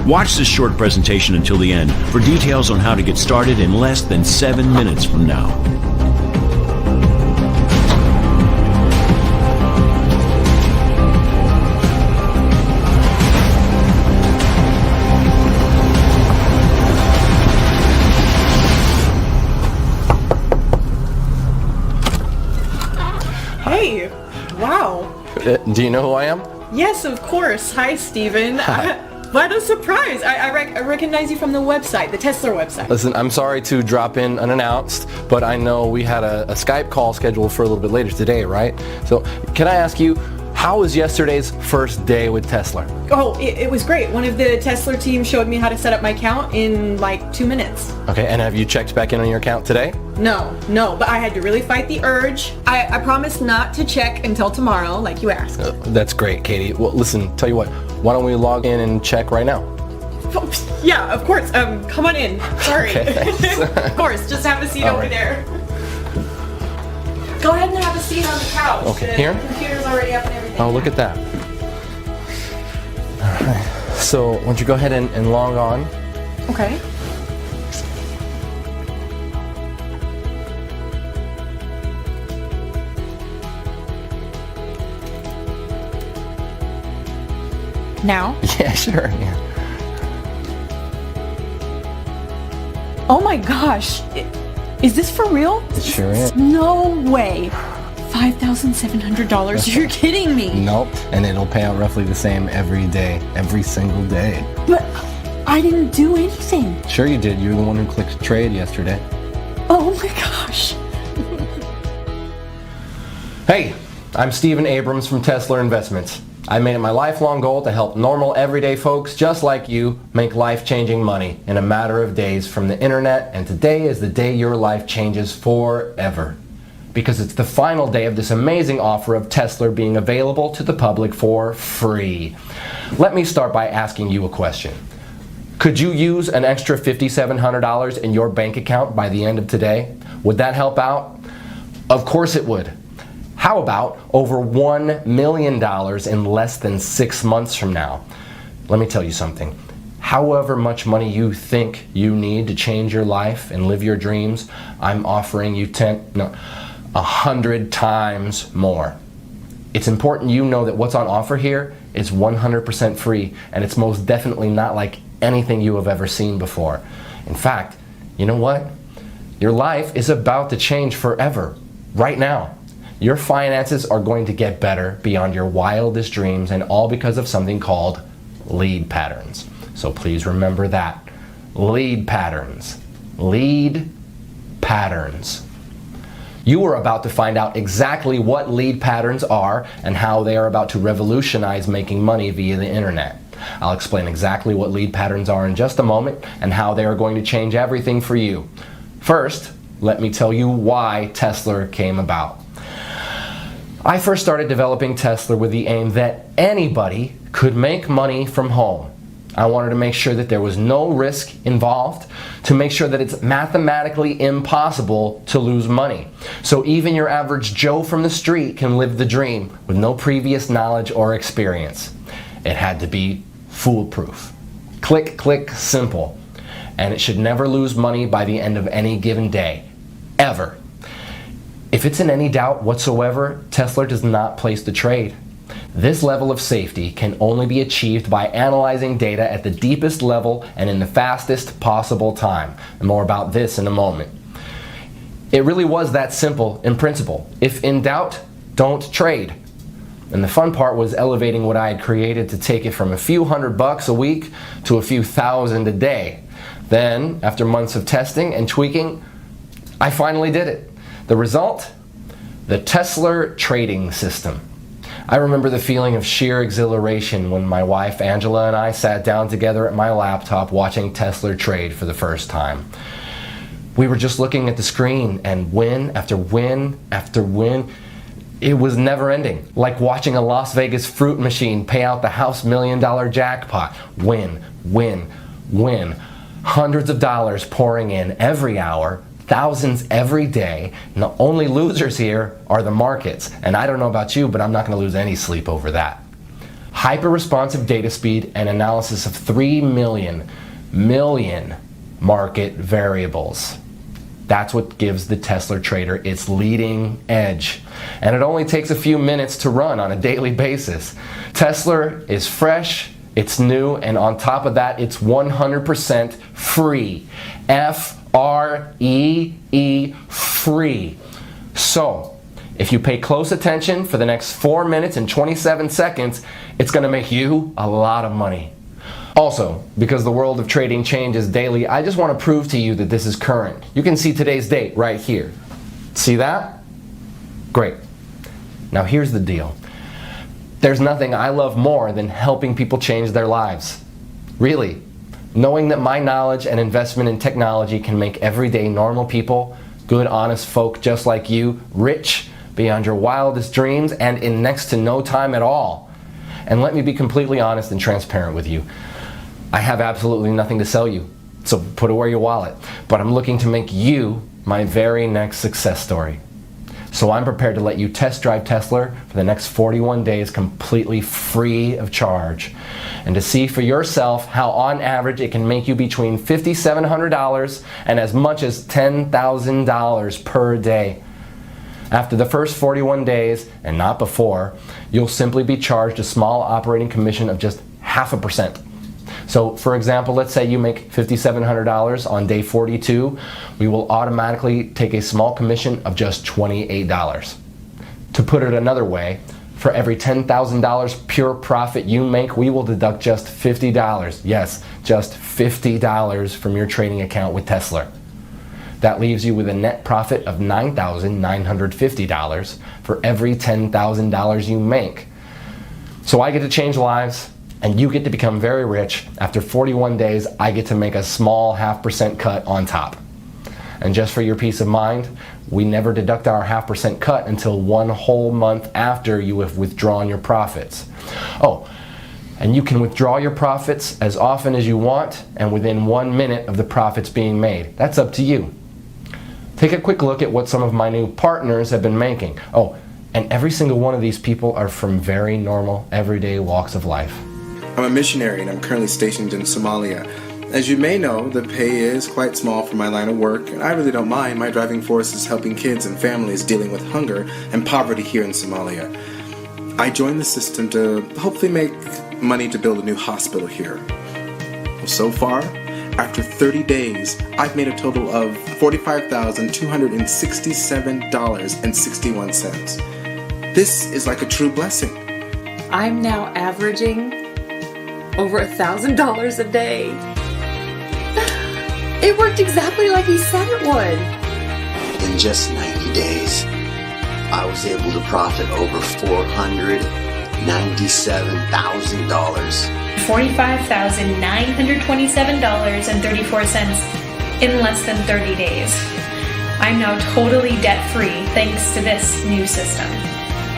Watch this short presentation until the end for details on how to get started in less than 7 minutes from now. Hey, wow. Do you know who I am? Yes, of course. Hi, Steven. Hi. What a surprise. I recognize you from the website, the Tesler website. Listen, I'm sorry to drop in unannounced, but I know we had a Skype call scheduled for a little bit later today, right? So can I ask you, how was yesterday's first day with Tesler? Oh, it was great. One of the Tesler team showed me how to set up my account in like 2 minutes. Okay, and have you checked back in on your account today? No, but I had to really fight the urge. I promised not to check until tomorrow, like you asked. That's great, Katie. Well, listen, tell you what, why don't we log in and check right now? Yeah, of course. Come on in. Sorry. Okay, Of course, just have a seat over there. Go ahead and have a seat on the couch. Okay, the here? computer's already up and everything. Oh, look at that. All right. So, why don't you go ahead and log on? Okay. Now? Yeah, sure. Yeah. Oh my gosh. Is this for real? It sure is. No way. $5,700. You're kidding me. Nope. And it'll pay out roughly the same every day, every single day. But I didn't do anything. Sure you did. You're the one who clicked trade yesterday. Oh my gosh. Hey, I'm Stephen Abrams from Tesler Investments. I made it my lifelong goal to help normal, everyday folks just like you make life-changing money in a matter of days from the internet, and today is the day your life changes forever. Because it's the final day of this amazing offer of Tesler being available to the public for free. Let me start by asking you a question. Could you use an extra $5,700 in your bank account by the end of today? Would that help out? Of course it would. How about over $1 million in less than 6 months from now? Let me tell you something. However much money you think you need to change your life and live your dreams, I'm offering you 100 times more. It's important you know that what's on offer here is 100% free, and it's most definitely not like anything you have ever seen before. In fact, you know what? Your life is about to change forever, right now. Your finances are going to get better beyond your wildest dreams, and all because of something called lead patterns. So please remember that. Lead patterns. Lead patterns. You are about to find out exactly what lead patterns are and how they are about to revolutionize making money via the internet. I'll explain exactly what lead patterns are in just a moment and how they are going to change everything for you. First, let me tell you why Tesler came about. I first started developing Tesler with the aim that anybody could make money from home. I wanted to make sure that there was no risk involved, to make sure that it's mathematically impossible to lose money. So even your average Joe from the street can live the dream with no previous knowledge or experience. It had to be foolproof. Click, click, simple. And it should never lose money by the end of any given day. Ever. If it's in any doubt whatsoever, Tesler does not place the trade. This level of safety can only be achieved by analyzing data at the deepest level and in the fastest possible time. And more about this in a moment. It really was that simple in principle. If in doubt, don't trade. And the fun part was elevating what I had created to take it from a few $100 a week to a few thousand a day. Then, after months of testing and tweaking, I finally did it. The result? The Tesler trading system. I remember the feeling of sheer exhilaration when my wife Angela and I sat down together at my laptop watching Tesler trade for the first time. We were just looking at the screen, and win after win after win. It was never ending, like watching a Las Vegas fruit machine pay out the house $1 million jackpot. Win, win, win. Hundreds of dollars pouring in every hour, thousands every day, and the only losers here are the markets. And I don't know about you, but I'm not going to lose any sleep over that. hyper-responsive data speed, and analysis of 3 million market variables. That's what gives the Tesler trader its leading edge. And it only takes a few minutes to run on a daily basis. Tesler is fresh, it's new, and on top of that, it's 100% free. F-R-E-E, free. So, if you pay close attention for the next 4 minutes and 27 seconds, it's going to make you a lot of money. Also, because the world of trading changes daily, I just want to prove to you that this is current. You can see today's date right here. See that? Great. Now here's the deal. There's nothing I love more than helping people change their lives. Really. Knowing that my knowledge and investment in technology can make everyday normal people, good, honest folk just like you, rich beyond your wildest dreams and in next to no time at all. And let me be completely honest and transparent with you. I have absolutely nothing to sell you, so put away your wallet. But I'm looking to make you my very next success story. So I'm prepared to let you test drive Tesler for the next 41 days completely free of charge. And to see for yourself how on average it can make you between $5,700 and as much as $10,000 per day. After the first 41 days, and not before, you'll simply be charged a small operating commission of just 0.5%. So for example, let's say you make $5,700 on day 42, we will automatically take a small commission of just $28. To put it another way, for every $10,000 pure profit you make, we will deduct just $50. Yes, just $50 from your trading account with Tesler. That leaves you with a net profit of $9,950 for every $10,000 you make. So I get to change lives, and you get to become very rich. After 41 days, I get to make a small 0.5% cut on top. And just for your peace of mind, we never deduct our 0.5% cut until 1 whole month after you have withdrawn your profits. Oh, and you can withdraw your profits as often as you want and within 1 minute of the profits being made. That's up to you. Take a quick look at what some of my new partners have been making. Oh, and every single one of these people are from very normal, everyday walks of life. I'm a missionary and I'm currently stationed in Somalia. As you may know, the pay is quite small for my line of work, and I really don't mind. My driving force is helping kids and families dealing with hunger and poverty here in Somalia. I joined the system to hopefully make money to build a new hospital here. Well, so far, after 30 days, I've made a total of $45,267.61. This is like a true blessing. I'm now averaging over $1,000 a day. It worked exactly like he said it would. In just 90 days, I was able to profit over $497,000. $45,927.34 in less than 30 days. I'm now totally debt-free thanks to this new system.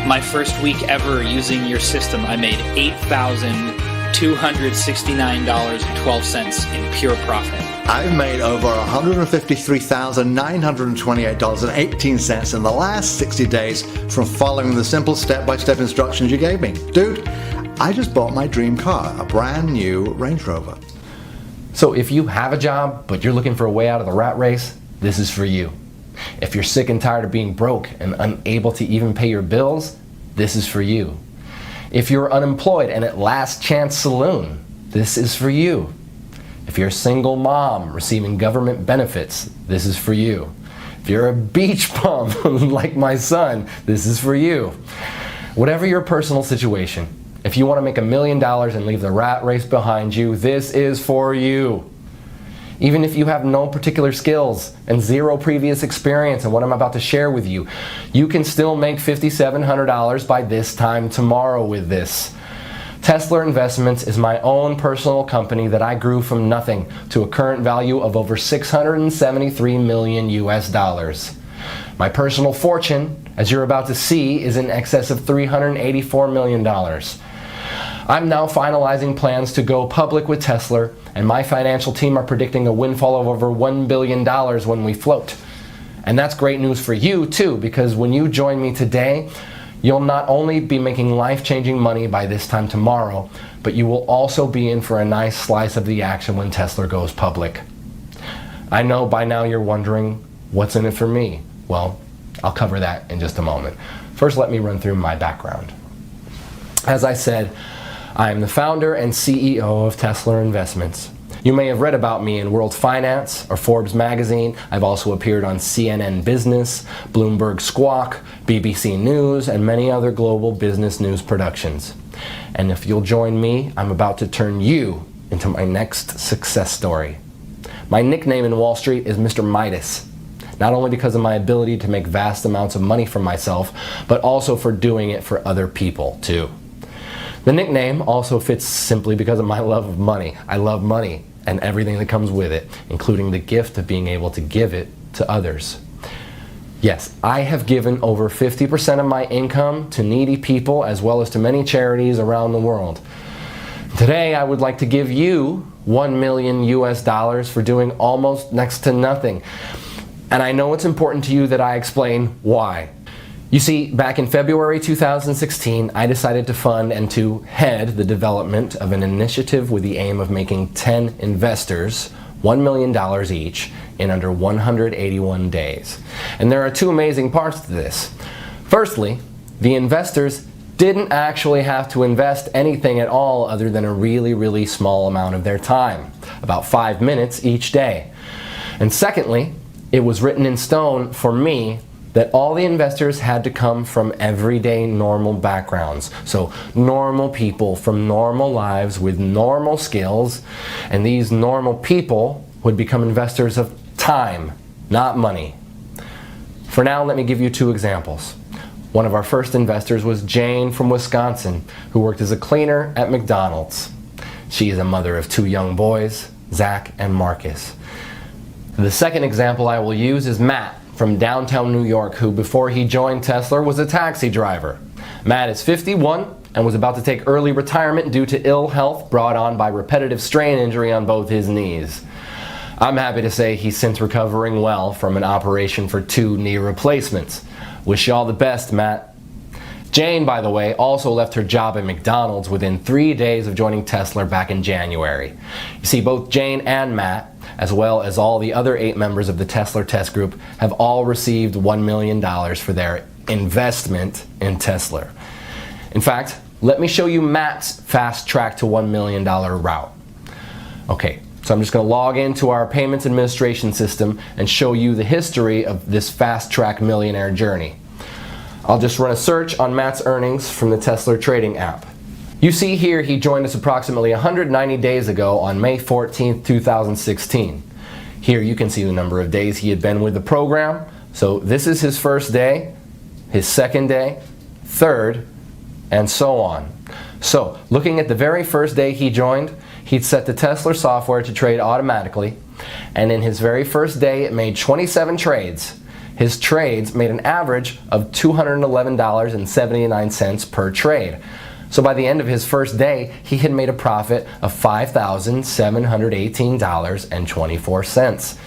My first week ever using your system, I made $8,269.12 in pure profit. I've made over $153,928.18 in the last 60 days from following the simple step-by-step instructions you gave me. Dude, I just bought my dream car, a brand new Range Rover. So if you have a job, but you're looking for a way out of the rat race, this is for you. If you're sick and tired of being broke and unable to even pay your bills, this is for you. If you're unemployed and at Last Chance Saloon, this is for you. If you're a single mom receiving government benefits, this is for you. If you're a beach bum like my son, this is for you. Whatever your personal situation, if you want to make $1 million and leave the rat race behind you, this is for you. Even if you have no particular skills and zero previous experience in what I'm about to share with you, you can still make $5,700 by this time tomorrow with this. Tesler Investments is my own personal company that I grew from nothing to a current value of over $673 million US. My personal fortune, as you're about to see, is in excess of $384 million. I'm now finalizing plans to go public with Tesler, and my financial team are predicting a windfall of over $1 billion when we float. And that's great news for you too, because when you join me today, You'll not only be making life-changing money by this time tomorrow, but you will also be in for a nice slice of the action when Tesla goes public. I know by now you're wondering, what's in it for me? Well, I'll cover that in just a moment. First, let me run through my background. As I said, I am the founder and CEO of Tesler Investments. You may have read about me in World Finance or Forbes magazine. I've also appeared on CNN Business, Bloomberg Squawk, BBC News, and many other global business news productions. And if you'll join me, I'm about to turn you into my next success story. My nickname in Wall Street is Mr. Midas, not only because of my ability to make vast amounts of money for myself, but also for doing it for other people too. The nickname also fits simply because of my love of money. I love money and everything that comes with it, including the gift of being able to give it to others. Yes, I have given over 50% of my income to needy people as well as to many charities around the world. Today, I would like to give you $1 million US for doing almost next to nothing. And I know it's important to you that I explain why. You see, back in February 2016, I decided to fund and to head the development of an initiative with the aim of making 10 investors $1 million each in under 181 days. And there are two amazing parts to this. Firstly, the investors didn't actually have to invest anything at all other than a really small amount of their time, about 5 minutes each day. And secondly, it was written in stone for me that all the investors had to come from everyday normal backgrounds. So normal people from normal lives with normal skills, and these normal people would become investors of time, not money. For now, let me give you two examples. One of our first investors was Jane from Wisconsin, who worked as a cleaner at McDonald's. She is a mother of 2 young boys, Zach and Marcus. The second example I will use is Matt from downtown New York, who before he joined Tesler was a taxi driver. Matt is 51 and was about to take early retirement due to ill health brought on by repetitive strain injury on both his knees. I'm happy to say he's since recovering well from an operation for 2 knee replacements. Wish you all the best, Matt. Jane, by the way, also left her job at McDonald's within 3 days of joining Tesler back in January. You see, both Jane and Matt, as well as all the other 8 members of the Tesler test group, have all received $1 million for their investment in Tesler. In fact, let me show you Matt's fast track to $1 million route. Okay, so I'm just going to log into our payments administration system and show you the history of this fast track millionaire journey. I'll just run a search on Matt's earnings from the Tesler trading app. You see here he joined us approximately 190 days ago on May 14th, 2016. Here you can see the number of days he had been with the program. So this is his first day, his second day, third, and so on. So looking at the very first day he joined, he'd set the Tesler software to trade automatically, and in his very first day it made 27 trades. His trades made an average of $211.79 per trade. So by the end of his first day, he had made a profit of $5,718.24.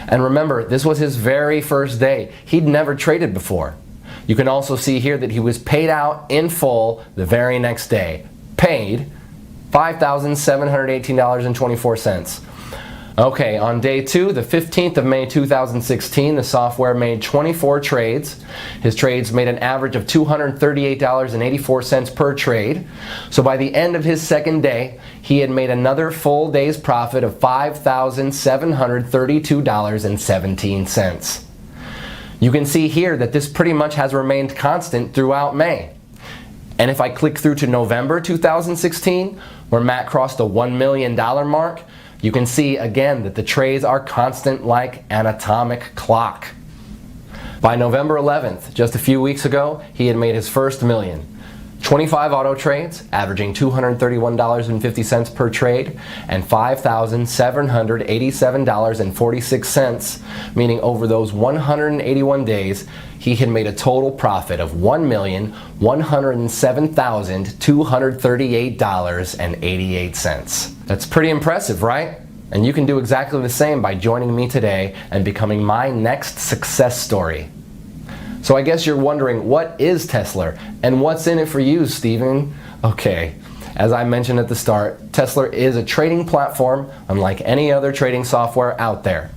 And remember, this was his very first day. He'd never traded before. You can also see here that he was paid out in full the very next day. Paid $5,718.24. Okay, on day 2, the 15th of May 2016, the software made 24 trades. His trades made an average of $238.84 per trade. So by the end of his second day, he had made another full day's profit of $5,732.17. You can see here that this pretty much has remained constant throughout May. And if I click through to November 2016, where Matt crossed the $1 million mark, you can see again that the trades are constant like an atomic clock. By November 11th, just a few weeks ago, he had made his first million. 25 auto trades, averaging $231.50 per trade, and $5,787.46, meaning over those 181 days, he had made a total profit of $1,107,238.88. That's pretty impressive, right? And you can do exactly the same by joining me today and becoming my next success story. So I guess you're wondering, what is Tesler and what's in it for you, Stephen? Okay, as I mentioned at the start, Tesler is a trading platform unlike any other trading software out there.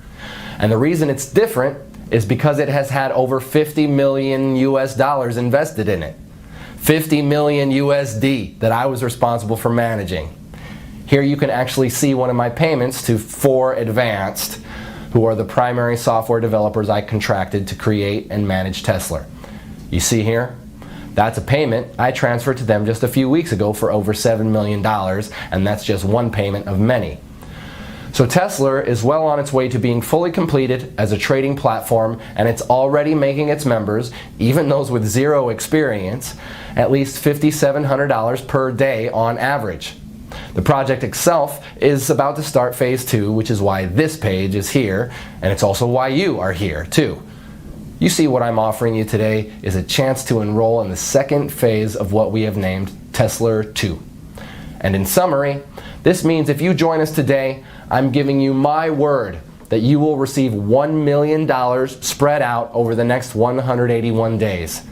And the reason it's different is because it has had over 50 million US dollars invested in it. 50 million USD that I was responsible for managing. Here you can actually see one of my payments to 4Advanced, who are the primary software developers I contracted to create and manage Tesler. You see here? That's a payment I transferred to them just a few weeks ago for over $7 million, and that's just one payment of many. So Tesler is well on its way to being fully completed as a trading platform, and it's already making its members, even those with zero experience, at least $5,700 per day on average. The project itself is about to start phase 2, which is why this page is here, and it's also why you are here too. You see, what I'm offering you today is a chance to enroll in the second phase of what we have named Tesler 2. And in summary, this means if you join us today, I'm giving you my word that you will receive $1 million spread out over the next 181 days.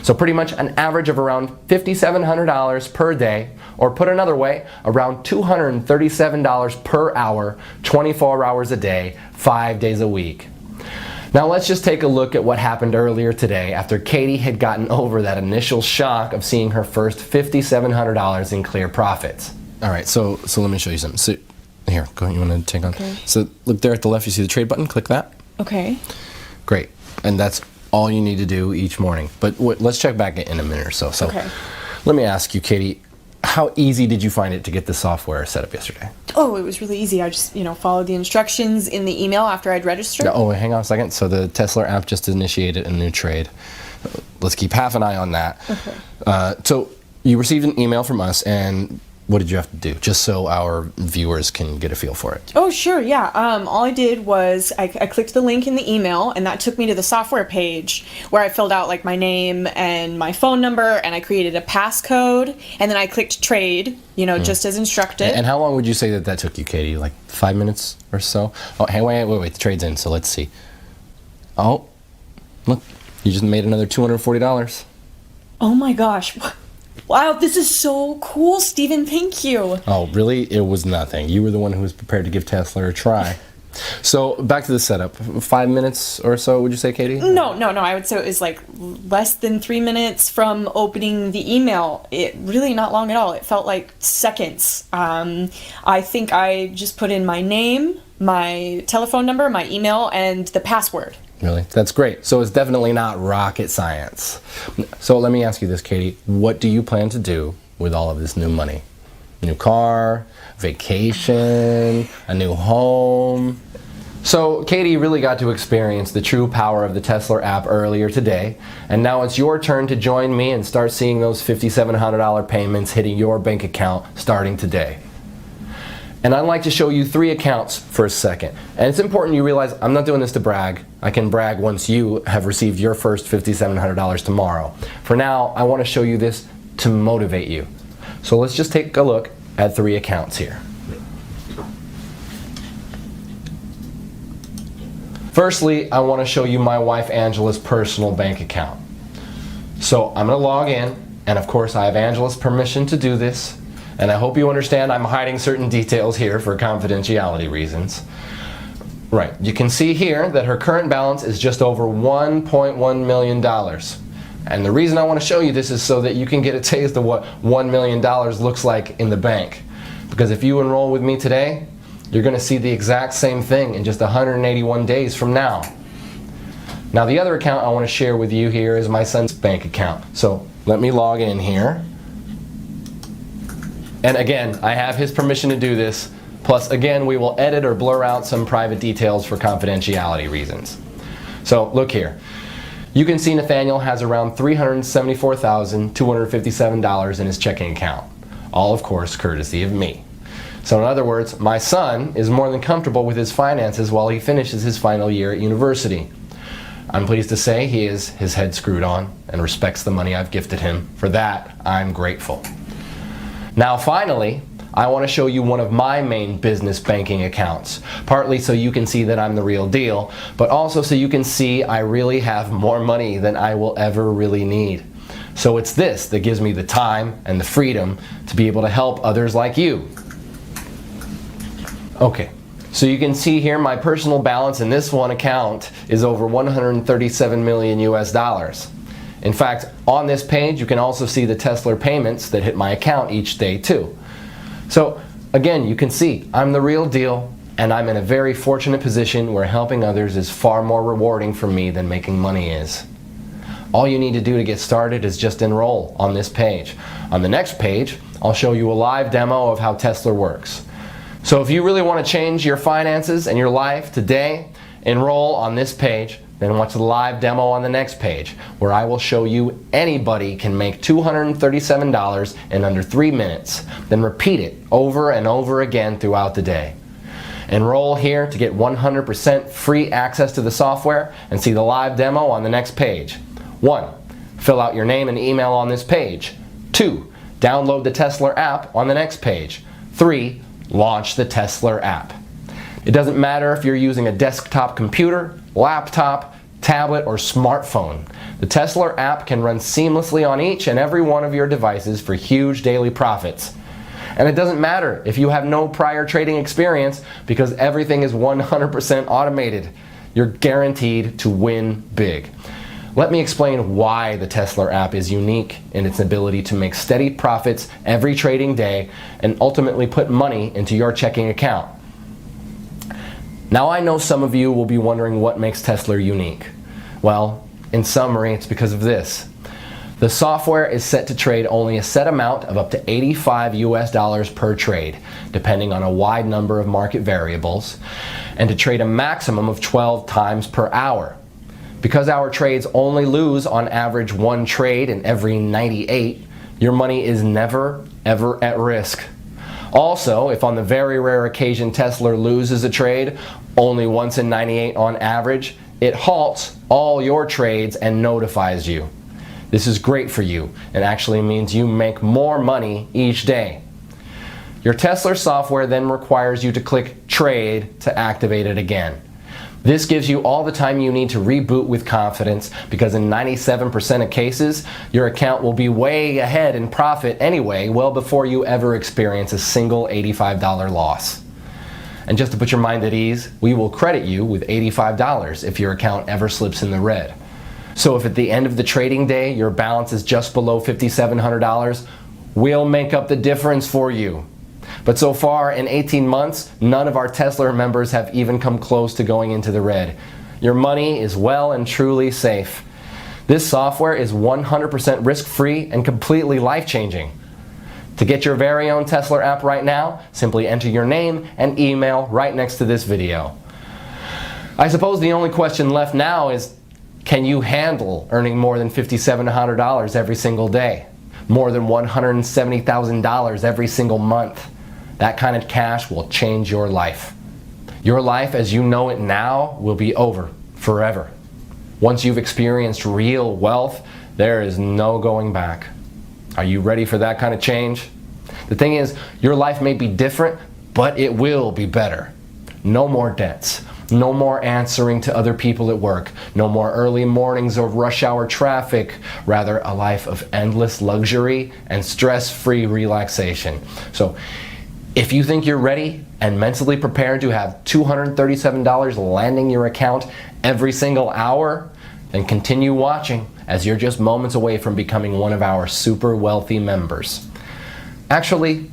So pretty much an average of around $5,700 per day, or put another way, around $237 per hour, 24 hours a day, 5 days a week. Now let's just take a look at what happened earlier today after Katie had gotten over that initial shock of seeing her first $5,700 in clear profits. All right, so let me show you something. So here, go ahead, you want to take on? Okay. So look there at the left, you see the trade button, click that. Okay. Great, and that's all you need to do each morning. But let's check back in a minute or so. So Okay. Let me ask you, Katie, how easy did you find it to get the software set up yesterday? Oh, it was really easy. I just, followed the instructions in the email after I'd registered. Oh, hang on a second. So the Tesler app just initiated a new trade. Let's keep half an eye on that. Okay. So you received an email from us, and what did you have to do, just so our viewers can get a feel for it? Oh, sure, yeah. All I did was I clicked the link in the email, and that took me to the software page where I filled out my name and my phone number, and I created a passcode, and then I clicked trade, just as instructed. And how long would you say that took you, Katie? Like 5 minutes or so? Oh, hey, wait, the trade's in, so let's see. Oh, look, you just made another $240. Oh my gosh. Wow, this is so cool, Stephen. Thank you. Oh, really? It was nothing. You were the one who was prepared to give Tesler a try. So, back to the setup. 5 minutes or so, would you say, Katie? No. I would say it was less than 3 minutes from opening the email. It really not long at all. It felt like seconds. I think I just put in my name, my telephone number, my email, and the password. Really? That's great. So it's definitely not rocket science. So let me ask you this, Katie. What do you plan to do with all of this new money? New car, vacation, a new home? So Katie really got to experience the true power of the Tesler app earlier today, and now it's your turn to join me and start seeing those $5,700 payments hitting your bank account starting today. And I'd like to show you 3 accounts for a second. And it's important you realize I'm not doing this to brag. I can brag once you have received your first $5,700 tomorrow. For now, I want to show you this to motivate you. So let's just take a look at 3 accounts here. Firstly, I want to show you my wife Angela's personal bank account. So I'm going to log in, and of course I have Angela's permission to do this. And I hope you understand I'm hiding certain details here for confidentiality reasons. Right, you can see here that her current balance is just over $1.1 million. And the reason I want to show you this is so that you can get a taste of what $1 million looks like in the bank. Because if you enroll with me today, you're going to see the exact same thing in just 181 days from now. Now the other account I want to share with you here is my son's bank account. So let me log in here. And again, I have his permission to do this. Plus, again, we will edit or blur out some private details for confidentiality reasons. So, look here. You can see Nathaniel has around $374,257 in his checking account. All, of course, courtesy of me. So, in other words, my son is more than comfortable with his finances while he finishes his final year at university. I'm pleased to say he has his head screwed on and respects the money I've gifted him. For that, I'm grateful. Now finally, I want to show you one of my main business banking accounts, partly so you can see that I'm the real deal, but also so you can see I really have more money than I will ever really need. So it's this that gives me the time and the freedom to be able to help others like you. Okay, so you can see here my personal balance in this one account is over 137 million US dollars. In fact, on this page you can also see the Tesler payments that hit my account each day too. So again, you can see I'm the real deal, and I'm in a very fortunate position where helping others is far more rewarding for me than making money is. All you need to do to get started is just enroll on this page. On the next page, I'll show you a live demo of how Tesler works. So if you really want to change your finances and your life today, enroll on this page, then watch the live demo on the next page, where I will show you anybody can make $237 in under 3 minutes, then repeat it over and over again throughout the day. Enroll here to get 100% free access to the software and see the live demo on the next page. 1. Fill out your name and email on this page. 2. Download the Tesler app on the next page. 3. Launch the Tesler app. It doesn't matter if you're using a desktop computer, laptop, tablet, or smartphone. The Tesler app can run seamlessly on each and every one of your devices for huge daily profits. And it doesn't matter if you have no prior trading experience, because everything is 100% automated. You're guaranteed to win big. Let me explain why the Tesler app is unique in its ability to make steady profits every trading day and ultimately put money into your checking account. Now I know some of you will be wondering what makes Tesler unique. Well, in summary, it's because of this. The software is set to trade only a set amount of up to 85 US dollars per trade, depending on a wide number of market variables, and to trade a maximum of 12 times per hour. Because our trades only lose on average 1 trade in every 98, your money is never, ever at risk. Also, if on the very rare occasion Tesler loses a trade, only once in 98 on average, it halts all your trades and notifies you. This is great for you and actually means you make more money each day. Your Tesler software then requires you to click Trade to activate it again. This gives you all the time you need to reboot with confidence, because in 97% of cases, your account will be way ahead in profit anyway, well before you ever experience a single $85 loss. And just to put your mind at ease, we will credit you with $85 if your account ever slips in the red. So if at the end of the trading day your balance is just below $5,700, we'll make up the difference for you. But so far, in 18 months, none of our Tesler members have even come close to going into the red. Your money is well and truly safe. This software is 100% risk-free and completely life-changing. To get your very own Tesler app right now, simply enter your name and email right next to this video. I suppose the only question left now is, can you handle earning more than $5,700 every single day? More than $170,000 every single month? That kind of cash will change your life. Your life as you know it now will be over forever. Once you've experienced real wealth, there is no going back. Are you ready for that kind of change? The thing is, your life may be different, but it will be better. No more debts. No more answering to other people at work. No more early mornings or rush hour traffic. Rather, a life of endless luxury and stress-free relaxation. So, if you think you're ready and mentally prepared to have $237 landing your account every single hour, then continue watching, as you're just moments away from becoming one of our super wealthy members. Actually,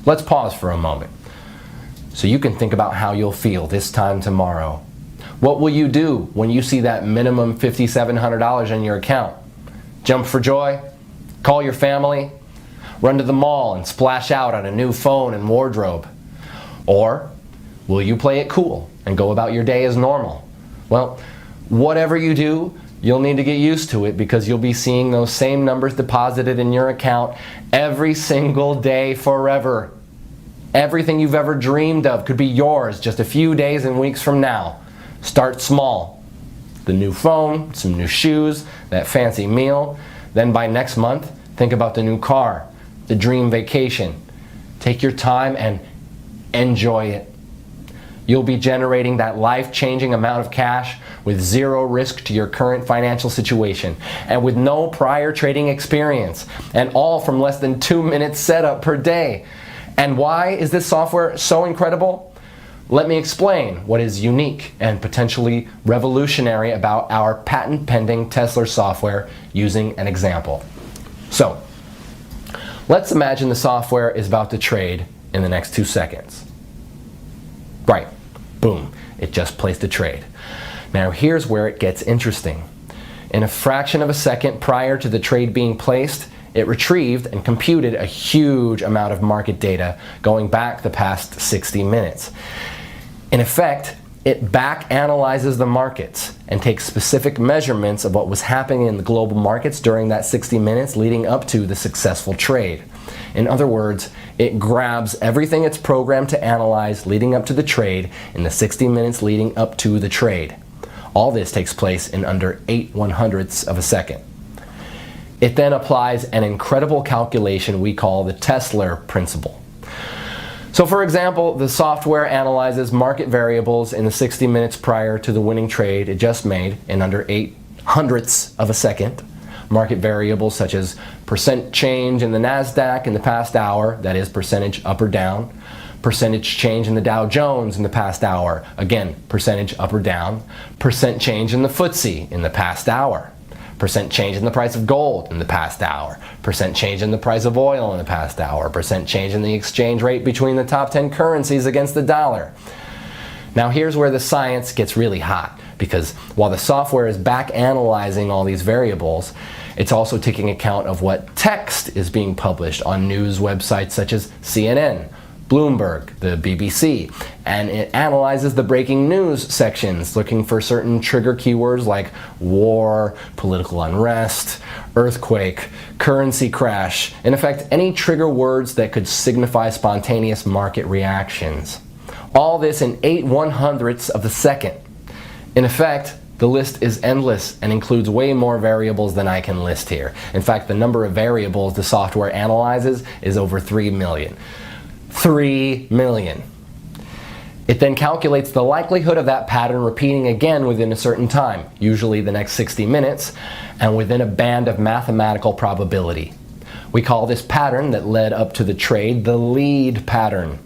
let's pause for a moment so you can think about how you'll feel this time tomorrow. What will you do when you see that minimum $5,700 in your account? Jump for joy? Call your family? Run to the mall and splash out on a new phone and wardrobe? Or will you play it cool and go about your day as normal? Well, whatever you do, you'll need to get used to it, because you'll be seeing those same numbers deposited in your account every single day forever. Everything you've ever dreamed of could be yours just a few days and weeks from now. Start small. The new phone, some new shoes, that fancy meal. Then by next month, think about the new car, the dream vacation. Take your time and enjoy it. You'll be generating that life-changing amount of cash with zero risk to your current financial situation and with no prior trading experience, and all from less than 2 minutes setup per day. And why is this software so incredible? Let me explain what is unique and potentially revolutionary about our patent-pending Tesler software using an example. So, let's imagine the software is about to trade in the next 2 seconds. Right, boom, it just placed a trade. Now here's where it gets interesting. In a fraction of a second prior to the trade being placed, it retrieved and computed a huge amount of market data going back the past 60 minutes. In effect, it back analyzes the markets and takes specific measurements of what was happening in the global markets during that 60 minutes leading up to the successful trade. In other words, it grabs everything it's programmed to analyze leading up to the trade in the 60 minutes leading up to the trade. All this takes place in under 8/100ths of a second. It then applies an incredible calculation we call the Tesler principle. So for example, the software analyzes market variables in the 60 minutes prior to the winning trade it just made in under 8/100ths of a second. Market variables such as percent change in the NASDAQ in the past hour, that is percentage up or down, percentage change in the Dow Jones in the past hour, again, percentage up or down, percent change in the FTSE in the past hour, percent change in the price of gold in the past hour, percent change in the price of oil in the past hour, percent change in the exchange rate between the top 10 currencies against the dollar. Now here's where the science gets really hot, because while the software is back analyzing all these variables, it's also taking account of what text is being published on news websites such as CNN, Bloomberg, the BBC, and it analyzes the breaking news sections looking for certain trigger keywords like war, political unrest, earthquake, currency crash, in effect any trigger words that could signify spontaneous market reactions. All this in 8/100ths of a second. In effect, the list is endless and includes way more variables than I can list here. In fact, the number of variables the software analyzes is over 3 million. 3 million. It then calculates the likelihood of that pattern repeating again within a certain time, usually the next 60 minutes, and within a band of mathematical probability. We call this pattern that led up to the trade the lead pattern.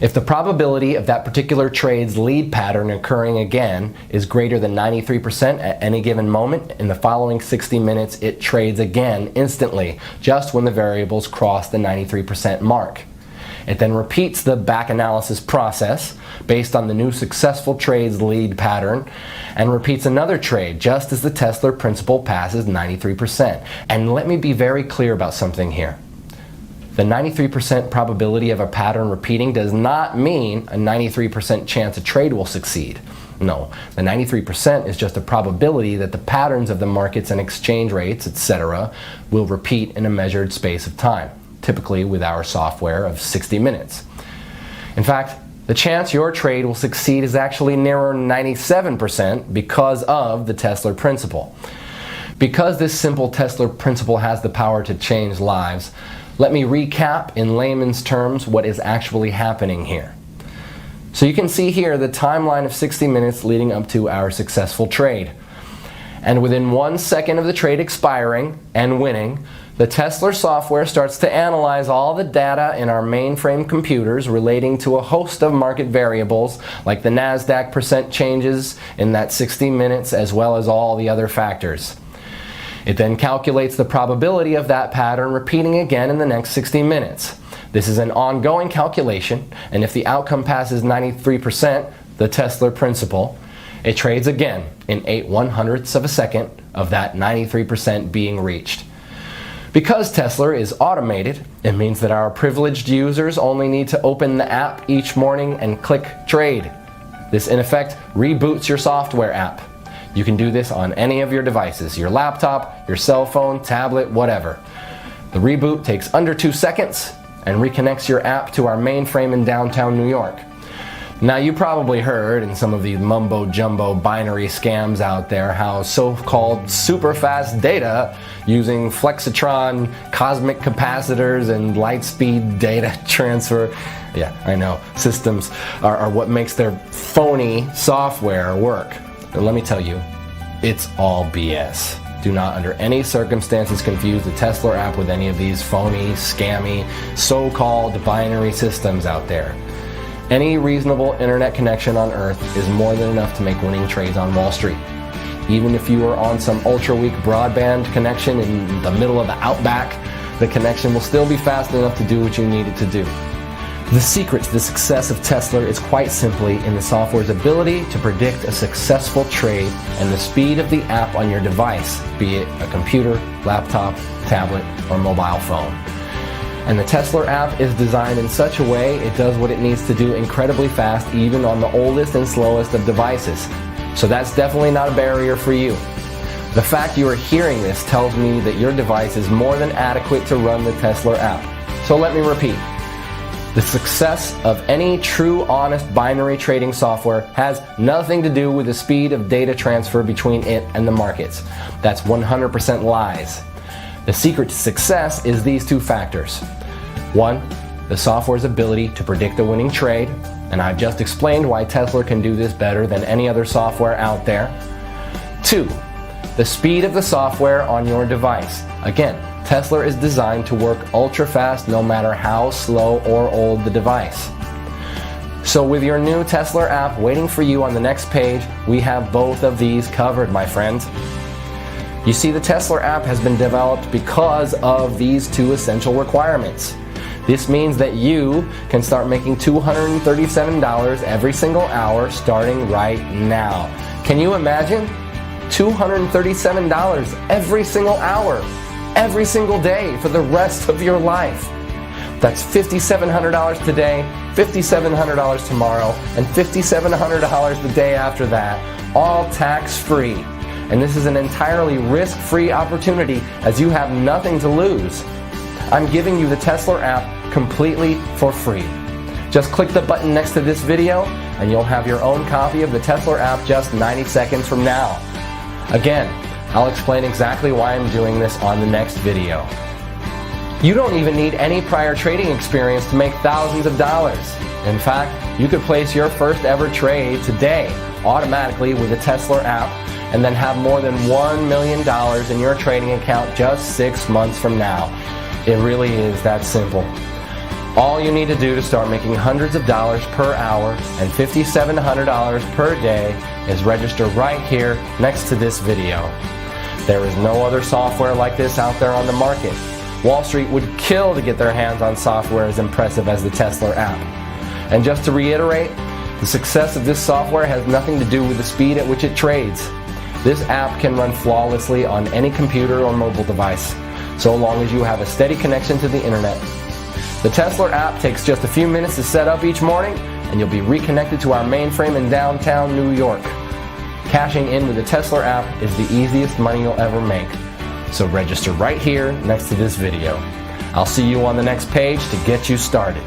If the probability of that particular trade's lead pattern occurring again is greater than 93% at any given moment, in the following 60 minutes it trades again instantly, just when the variables cross the 93% mark. It then repeats the back analysis process based on the new successful trade's lead pattern and repeats another trade just as the Tesler principle passes 93%. And let me be very clear about something here. The 93% probability of a pattern repeating does not mean a 93% chance a trade will succeed. No, the 93% is just a probability that the patterns of the markets and exchange rates, etc., will repeat in a measured space of time, typically with our software of 60 minutes. In fact, the chance your trade will succeed is actually nearer 97% because of the Tesler principle. Because this simple Tesler principle has the power to change lives, let me recap in layman's terms what is actually happening here. So you can see here the timeline of 60 minutes leading up to our successful trade. And within 1 second of the trade expiring and winning, the Tesler software starts to analyze all the data in our mainframe computers relating to a host of market variables like the NASDAQ percent changes in that 60 minutes as well as all the other factors. It then calculates the probability of that pattern repeating again in the next 60 minutes. This is an ongoing calculation, and if the outcome passes 93%, the Tesler principle, it trades again in 8/100ths of a second of that 93% being reached. Because Tesler is automated, it means that our privileged users only need to open the app each morning and click trade. This in effect reboots your software app. You can do this on any of your devices, your laptop, your cell phone, tablet, whatever. The reboot takes under 2 seconds and reconnects your app to our mainframe in downtown New York. Now you probably heard in some of the mumbo-jumbo binary scams out there how so-called super-fast data using flexitron, cosmic capacitors, and light-speed data transfer, yeah, I know, systems are what makes their phony software work. But let me tell you, it's all BS. Do not under any circumstances confuse the Tesler app with any of these phony, scammy, so-called binary systems out there. Any reasonable internet connection on Earth is more than enough to make winning trades on Wall Street. Even if you are on some ultra-weak broadband connection in the middle of the outback, the connection will still be fast enough to do what you need it to do. The secret to the success of Tesler is quite simply in the software's ability to predict a successful trade and the speed of the app on your device, be it a computer, laptop, tablet, or mobile phone. And the Tesler app is designed in such a way it does what it needs to do incredibly fast even on the oldest and slowest of devices. So that's definitely not a barrier for you. The fact you are hearing this tells me that your device is more than adequate to run the Tesler app. So let me repeat. The success of any true, honest binary trading software has nothing to do with the speed of data transfer between it and the markets. That's 100% lies. The secret to success is these two factors. One, the software's ability to predict a winning trade, and I've just explained why Tesler can do this better than any other software out there. Two, the speed of the software on your device. Again, Tesler is designed to work ultra fast no matter how slow or old the device. So with your new Tesler app waiting for you on the next page, we have both of these covered, my friends. You see, the Tesler app has been developed because of these two essential requirements. This means that you can start making $237 every single hour starting right now. Can you imagine? $237 every single hour, every single day for the rest of your life. That's $5,700 today, $5,700 tomorrow, and $5,700 the day after that, all tax-free. And this is an entirely risk-free opportunity as you have nothing to lose. I'm giving you the Tesler app completely for free. Just click the button next to this video and you'll have your own copy of the Tesler app just 90 seconds from now. Again, I'll explain exactly why I'm doing this on the next video. You don't even need any prior trading experience to make thousands of dollars. In fact, you could place your first ever trade today automatically with the Tesler app and then have more than $1 million in your trading account just 6 months from now. It really is that simple. All you need to do to start making hundreds of dollars per hour and $5,700 per day is register right here next to this video. There is no other software like this out there on the market. Wall Street would kill to get their hands on software as impressive as the Tesler app. And just to reiterate, the success of this software has nothing to do with the speed at which it trades. This app can run flawlessly on any computer or mobile device, so long as you have a steady connection to the internet. The Tesler app takes just a few minutes to set up each morning, and you'll be reconnected to our mainframe in downtown New York. Cashing in with the Tesler app is the easiest money you'll ever make. So register right here next to this video. I'll see you on the next page to get you started.